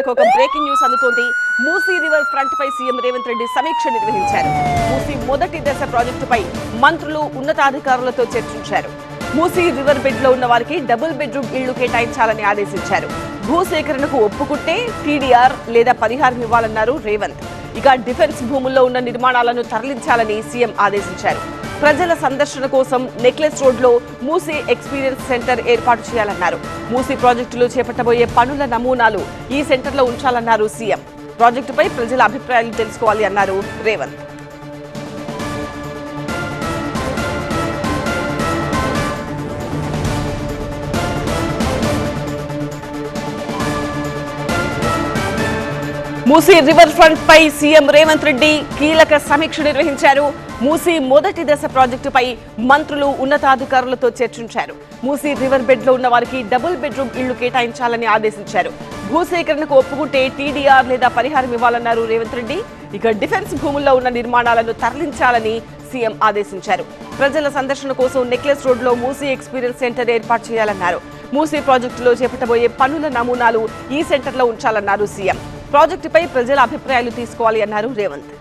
మనకు ఒక breaking news అందుతోంది. మూసీ రివర్ ఫ్రంట్ పై సీఎం రేవంత్ రెడ్డి సమీక్ష నిర్వహించారు. మూసీ మొదటి దశ ప్రాజెక్టుపై మంత్రులు ఉన్నతాధికారులతో చర్చించారు. మూసీ రివర్ బెడ్ లో ఉన్న వారికి డబుల్ బెడ్రూమ్ ఇళ్లు కేటాయించాలని ఆదేశించారు. భూసేకరణకు ఒప్పుకుంటే టీడీఆర్ లేదా పరిహారం ఇవ్వాలన్నారు రేవంత్. ఇక డిఫెన్స్ భూముల్లో ఉన్న నిర్మాణాలను తరలించాలని సీఎం ఆదేశించారు. ప్రజల సందర్శన కోసం నెక్లెస్ రోడ్ లో మూసీ ఎక్స్పీరియన్స్ సెంటర్ ఏర్పాటు చేయాలన్నారు. మూసీ ప్రాజెక్టులో చేపట్టబోయే పనుల నమూనాలు ఈ సెంటర్ లో ఉంచాలన్నారు సీఎం. ప్రాజెక్టుపై ప్రజల అభిప్రాయాలు తెలుసుకోవాలి అన్నారు రేవంత్. మూసీ రివర్ ఫ్రంట్ పై సీఎం రేవంత్ రెడ్డి కీలక సమీక్ష నిర్వహించారు. మూసీ మొదటి దశ ప్రాజెక్టుపై మంత్రులు ఉన్నతాధికారులతో చర్చించారు. మూసీ రివర్ బెడ్ లో ఉన్న వారికి డబుల్ బెడ్రూమ్ ఇళ్లు కేటాయించాలని ఆదేశించారు. భూసేకరణకు ఒప్పుకుంటే టీడీఆర్ లేదా పరిహారం ఇవ్వాలన్నారు రేవంత్ రెడ్డి. ఇక డిఫెన్స్ భూముల్లో ఉన్న నిర్మాణాలను తరలించాలని సీఎం ఆదేశించారు. ప్రజల సందర్శన కోసం నెక్లెస్ రోడ్ లో మూసీ ఎక్స్పీరియన్స్ సెంటర్ ఏర్పాటు చేయాలన్నారు. మూసీ ప్రాజెక్టులో చేపట్టబోయే పనుల నమూనాలు ఈ సెంటర్ లో ఉంచాలన్నారు సీఎం. ప్రాజెక్టుపై ప్రజల అభిప్రాయాలు తీసుకోవాలి అన్నారు రేవంత్.